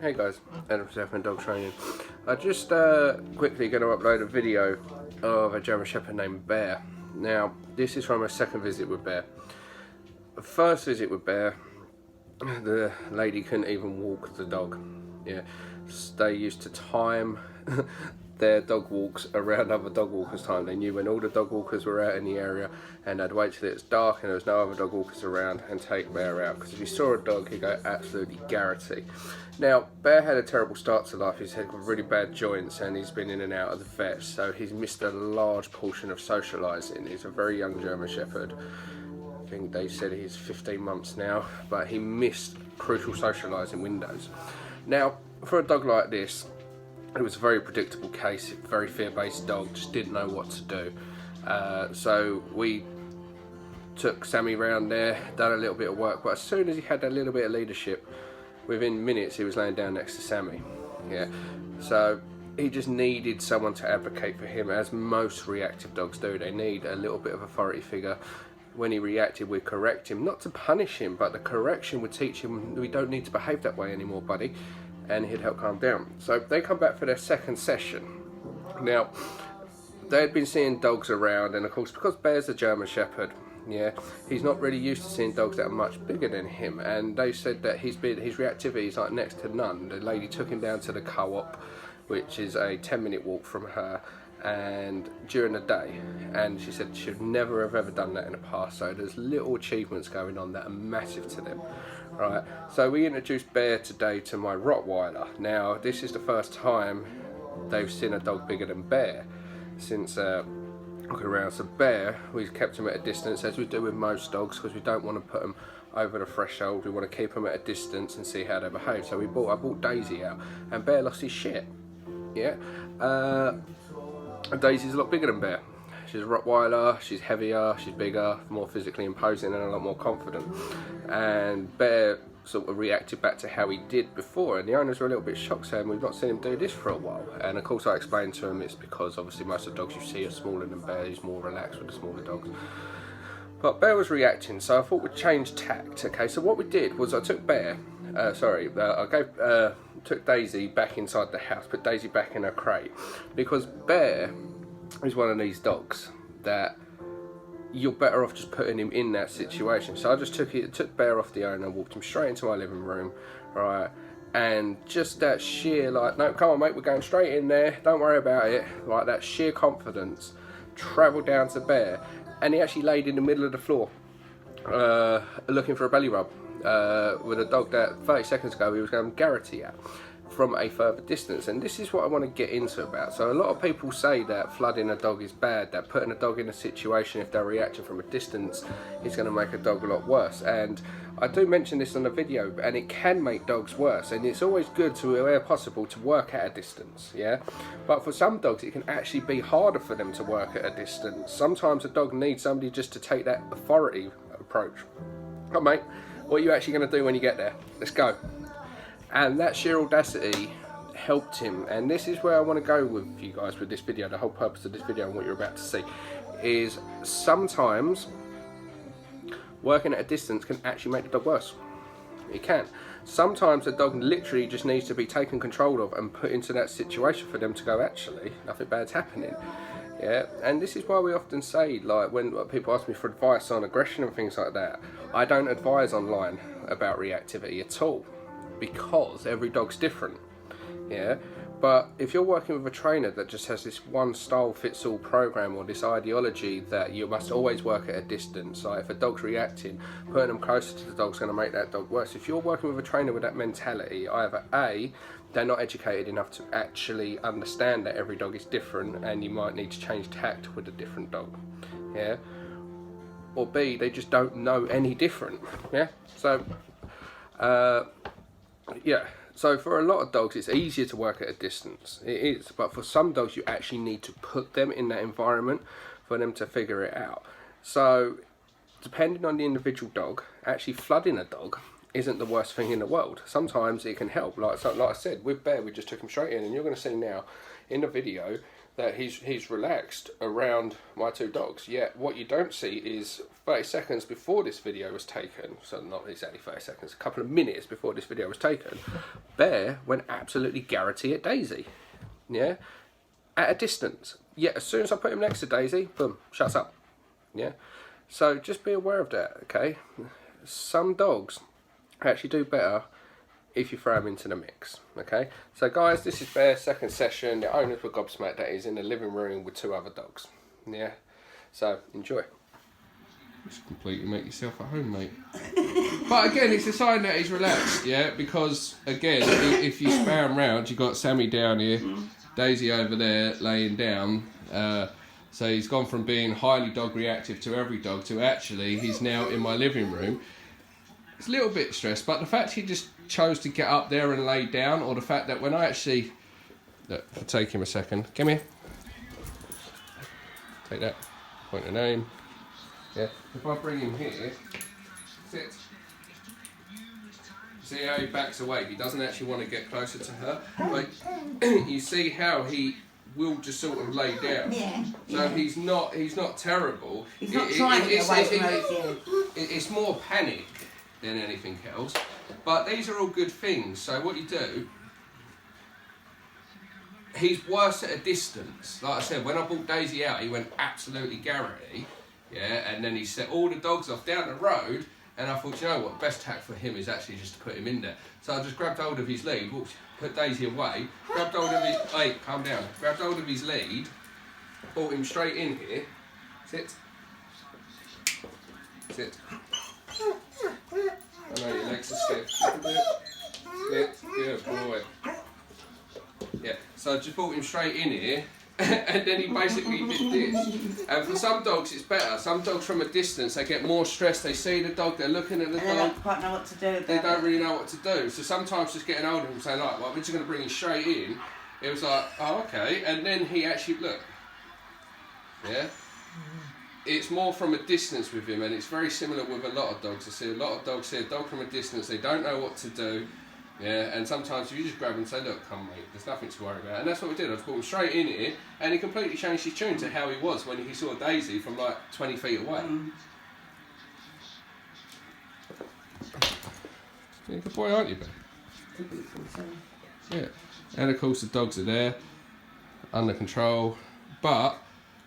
Hey guys, Adam from Dog Training. I just quickly going to upload a video of a German Shepherd named Bear. Now, this is from a second visit with Bear. The first visit with Bear, the lady couldn't even walk the dog. Yeah, they used to time their dog walks around other dog walkers' time. They knew when all the dog walkers were out in the area, and they'd wait till it's dark and there was no other dog walkers around and take Bear out. Because if you saw a dog, he'd go absolutely garrety. Now, Bear had a terrible start to life. He's had really bad joints and he's been in and out of the vet, so he's missed a large portion of socialising. He's a very young German Shepherd. I think they said he's 15 months now, but he missed crucial socialising windows. Now, for a dog like this, it was a very predictable case, very fear-based dog, just didn't know what to do. So we took Sammy round there, done a little bit of work, but as soon as he had a little bit of leadership, within minutes he was laying down next to Sammy. Yeah, so he just needed someone to advocate for him, as most reactive dogs do. They need a little bit of authority figure. When he reacted, we'd correct him, not to punish him, but the correction would teach him, we don't need to behave that way anymore, buddy, and he'd help calm down. So they come back for their second session. Now, they had been seeing dogs around, and of course, because Bear's a German Shepherd, yeah, he's not really used to seeing dogs that are much bigger than him, and they said that his reactivity is like next to none. The lady took him down to the co-op, which is a 10-minute walk from her, and during the day, and she said she'd never have ever done that in the past. So there's little achievements going on that are massive to them. Right, so we introduced Bear today to my Rottweiler. Now, this is the first time they've seen a dog bigger than Bear since looking around. So Bear, we've kept him at a distance, as we do with most dogs, because we don't want to put them over the threshold. We want to keep them at a distance and see how they behave. So I brought Daisy out, and Bear lost his shit. Yeah, Daisy's a lot bigger than Bear. She's a Rottweiler, she's heavier, she's bigger, more physically imposing, and a lot more confident. And Bear sort of reacted back to how he did before, and the owners were a little bit shocked, saying we've not seen him do this for a while. And of course I explained to him it's because obviously most of the dogs you see are smaller than Bear. He's more relaxed with the smaller dogs. But Bear was reacting, so I thought we'd change tact. Okay, so what we did was I took took Daisy back inside the house, put Daisy back in her crate, because Bear is one of these dogs that you're better off just putting him in that situation. So I just took Bear off the owner, walked him straight into my living room, right, and just that sheer, like, no, come on mate, we're going straight in there, don't worry about it, like that sheer confidence travelled down to Bear, and he actually laid in the middle of the floor looking for a belly rub with a dog that 30 seconds ago he was going garrety at from a further distance. And this is what I want to get into about. So a lot of people say that flooding a dog is bad, that putting a dog in a situation, if they're reacting from a distance, is going to make a dog a lot worse. And I do mention this on the video, and it can make dogs worse, and it's always good to, where possible, to work at a distance, yeah? But for some dogs it can actually be harder for them to work at a distance. Sometimes a dog needs somebody just to take that authority approach. Oh mate, what are you actually going to do when you get there? Let's go. And that sheer audacity helped him, and this is where I want to go with you guys with this video. The whole purpose of this video and what you're about to see is sometimes working at a distance can actually make the dog worse. It can. Sometimes the dog literally just needs to be taken control of and put into that situation for them to go, actually, nothing bad's happening. Yeah, and this is why we often say, like, when people ask me for advice on aggression and things like that, I don't advise online about reactivity at all, because every dog's different. Yeah, but if you're working with a trainer that just has this one style fits all program, or this ideology that you must always work at a distance, like if a dog's reacting, putting them closer to the dog's going to make that dog worse. If you're working with a trainer with that mentality, either A, they're not educated enough to actually understand that every dog is different and you might need to change tact with a different dog, yeah, or B, they just don't know any different. Yeah, so yeah, so for a lot of dogs it's easier to work at a distance. It is, but for some dogs you actually need to put them in that environment for them to figure it out. So depending on the individual dog, actually flooding a dog isn't the worst thing in the world. Sometimes it can help. Like I said, with Bear, we just took him straight in, and you're going to see now in the video that he's relaxed around my two dogs. Yet what you don't see is 30 seconds before this video was taken, so not exactly 30 seconds, a couple of minutes before this video was taken, Bear went absolutely Garrity at Daisy, yeah, at a distance. Yet as soon as I put him next to Daisy, boom, shuts up, yeah. So just be aware of that, okay? Some dogs actually do better if you throw them into the mix, okay? So guys, this is Bear's second session. The owners were gobsmacked that he's in the living room with two other dogs, yeah? So enjoy. Just completely make yourself at home, mate. But again, it's a sign that he's relaxed, yeah? Because again, if you spare him round, you've got Sammy down here, Daisy over there laying down. So he's gone from being highly dog reactive to every dog to actually he's now in my living room. It's a little bit stressed, but the fact he just chose to get up there and lay down, or the fact that when I actually... Look, I'll take him a second. Come here. Take that. Point the name. Yeah. If I bring him here, sit. See how he backs away? He doesn't actually want to get closer to her. But you see how he will just sort of lay down. Yeah. So he's not terrible. He's not trying to get away from her. It's more panic than anything else. But these are all good things. So what you do, he's worse at a distance. Like I said, when I brought Daisy out, he went absolutely Garrity. Yeah, and then he set all the dogs off down the road, and I thought, you know what, best tack for him is actually just to put him in there. So I just grabbed hold of his lead, put Daisy away, grabbed hold of his... Hey, calm down. Grabbed hold of his lead, brought him straight in here. Sit. Sit. I know your legs are stiff. Sit. Good boy. Yeah, so I just brought him straight in here, and then he basically did this. And for some dogs it's better. Some dogs from a distance, they get more stressed. They see the dog, they're looking at the dog. They don't quite know what to do. They don't really know what to do. So sometimes just getting hold of him and saying, like, well, we're just going to bring him straight in. It was like, oh, okay. And then he actually, look. Yeah? It's more from a distance with him, and it's very similar with a lot of dogs. I see a lot of dogs see a dog from a distance, they don't know what to do. Yeah, and sometimes if you just grab him and say, look, come mate, there's nothing to worry about. And that's what we did. I just brought him straight in here, and he completely changed his tune to how he was when he saw Daisy from like 20 feet away. You're a good boy, aren't you, Ben? Yeah. And of course the dogs are there, under control, but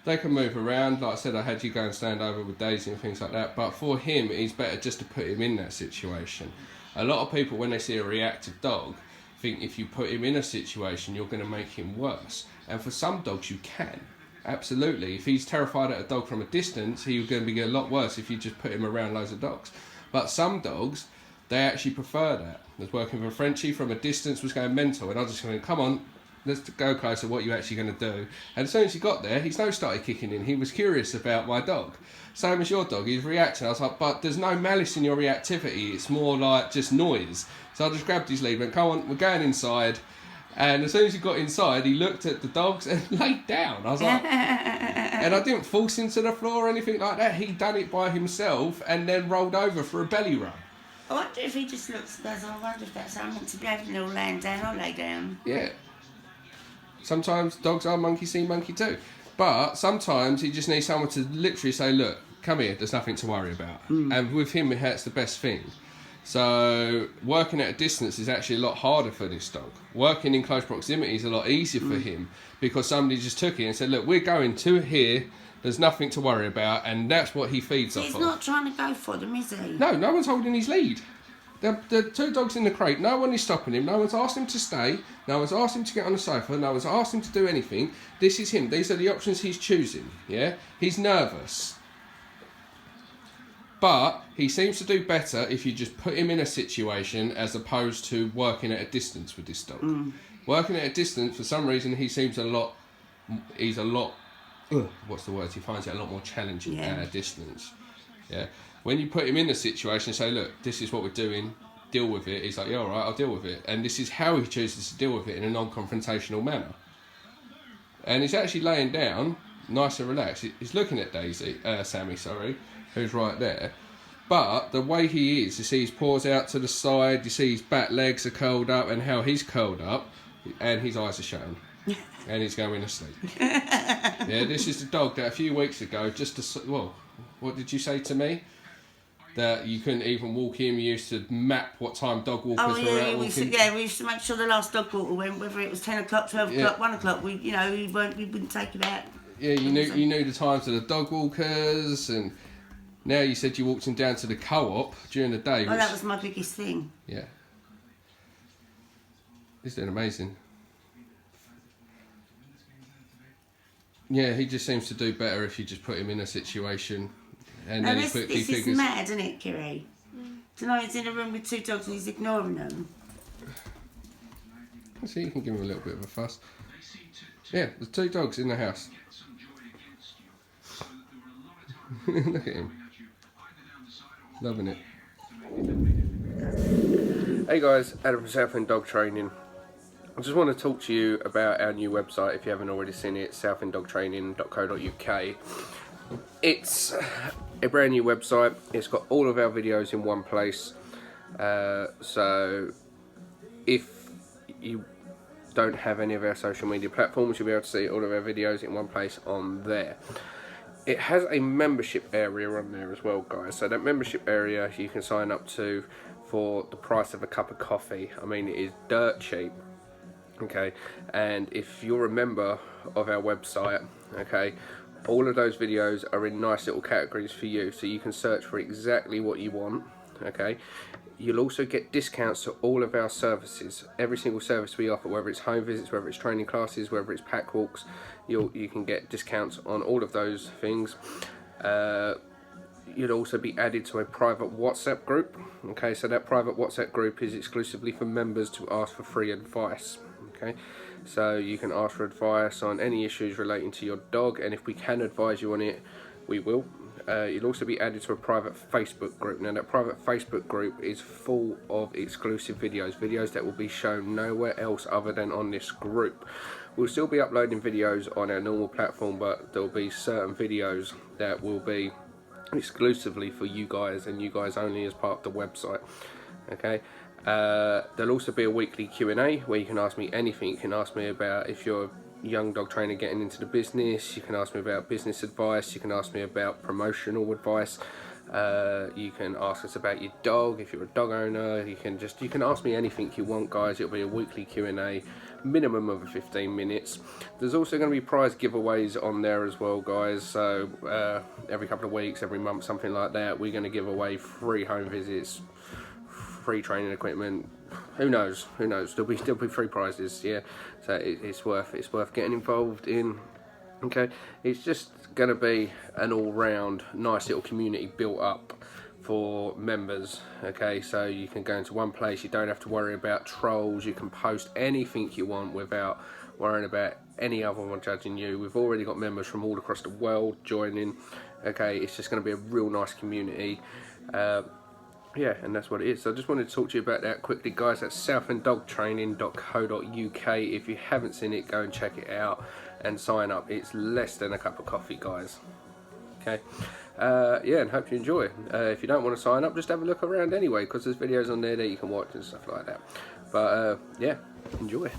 they can move around. Like I said, I had you go and stand over with Daisy and things like that, but for him, it's better just to put him in that situation. A lot of people, when they see a reactive dog, think if you put him in a situation, you're going to make him worse. And for some dogs, you can. Absolutely. If he's terrified at a dog from a distance, he's going to be a lot worse if you just put him around loads of dogs. But some dogs, they actually prefer that. I was working with a Frenchie from a distance, was going mental, and I was just going, come on, let's go closer, what are you actually going to do? And as soon as he got there, his nose started kicking in. He was curious about my dog. Same as your dog, he's reacting. I was like, but there's no malice in your reactivity, it's more like just noise. So I just grabbed his lead and went, come on, we're going inside. And as soon as he got inside, he looked at the dogs and laid down. I was like, and I didn't force him to the floor or anything like that. He done it by himself and then rolled over for a belly rub. I wonder if he just looks and goes, I wonder if that's how I'm meant to be having a little laying down, I'll lay down. Yeah. Sometimes dogs are monkey see, monkey do. But sometimes he just needs someone to literally say, look, come here, there's nothing to worry about. And with him, that's the best thing. So working at a distance is actually a lot harder for this dog. Working in close proximity is a lot easier for him because somebody just took it and said, look, we're going to here, there's nothing to worry about, and that's what he feeds off of. He's not trying to go for them, is he? No, no one's holding his lead. The two dogs in the crate, no one is stopping him, no one's asked him to stay, no one's asked him to get on the sofa, no one's asked him to do anything. This is him, these are the options he's choosing, yeah? He's nervous. But he seems to do better if you just put him in a situation as opposed to working at a distance with this dog. Working at a distance, for some reason, he seems he's a lot, what's the word, he finds it a lot more challenging at a distance, yeah? When you put him in a situation and say, look, this is what we're doing, deal with it, he's like, yeah, all right, I'll deal with it. And this is how he chooses to deal with it in a non-confrontational manner. And he's actually laying down, nice and relaxed. He's looking at Sammy, who's right there. But the way he is, you see his paws out to the side, you see his back legs are curled up and how he's curled up, and his eyes are shutting. and he's going to sleep. Yeah, this is the dog that a few weeks ago, well, what did you say to me? That you couldn't even walk him. You used to map what time dog walkers were out walking. We used to make sure the last dog walker went, whether it was 10 o'clock, 12 o'clock, 1 o'clock. We wouldn't take it out. Yeah, you knew the times of the dog walkers, and now you said you walked him down to the co-op during the day. That was my biggest thing. Yeah. He's doing amazing. Yeah, he just seems to do better if you just put him in a situation. And then this is mad, isn't it, Kiri? Tonight he's in a room with 2 dogs and he's ignoring them. See, you can give him a little bit of a fuss. Yeah, there's 2 dogs in the house. Look at him. Loving it. Hey guys, Adam from Southend Dog Training. I just want to talk to you about our new website if you haven't already seen it, southenddogtraining.co.uk. It's a brand new website. It's got all of our videos in one place. So if you don't have any of our social media platforms, you'll be able to see all of our videos in one place on there. It has a membership area on there as well, guys. So that membership area you can sign up to for the price of a cup of coffee. I mean, it is dirt cheap. Okay, and if you're a member of our website, okay, all of those videos are in nice little categories for you, so you can search for exactly what you want. Okay, you'll also get discounts to all of our services. Every single service we offer, whether it's home visits, whether it's training classes, whether it's pack walks, you can get discounts on all of those things. You'll also be added to a private WhatsApp group. Okay, so that private WhatsApp group is exclusively for members to ask for free advice. Okay, so you can ask for advice on any issues relating to your dog, and if we can advise you on it, we will. You'll also be added to a private Facebook group. Now that private Facebook group is full of exclusive videos that will be shown nowhere else other than on this group. We'll still be uploading videos on our normal platform, but there'll be certain videos that will be exclusively for you guys and you guys only as part of the website. Okay, there'll also be a weekly Q&A where you can ask me anything. You can ask me about if you're a young dog trainer getting into the business, you can ask me about business advice, you can ask me about promotional advice, you can ask us about your dog if you're a dog owner. You can ask me anything you want, guys. It'll be a weekly Q&A, minimum of 15 minutes. There's also going to be prize giveaways on there as well, guys. So every couple of weeks, every month, something like that, we're going to give away free home visits, free training equipment. Who knows? There'll be free prizes. Yeah, so it's worth getting involved in. Okay, it's just going to be an all-round nice little community built up for members. Okay, so you can go into one place. You don't have to worry about trolls. You can post anything you want without worrying about any other one judging you. We've already got members from all across the world joining. Okay, it's just going to be a real nice community. Yeah, and that's what it is. So I just wanted to talk to you about that quickly, guys. That's southenddogtraining.co.uk. If you haven't seen it, go and check it out and sign up. It's less than a cup of coffee, guys. Okay, yeah, and hope you enjoy. If you don't want to sign up, just have a look around anyway, because there's videos on there that you can watch and stuff like that. But yeah, enjoy.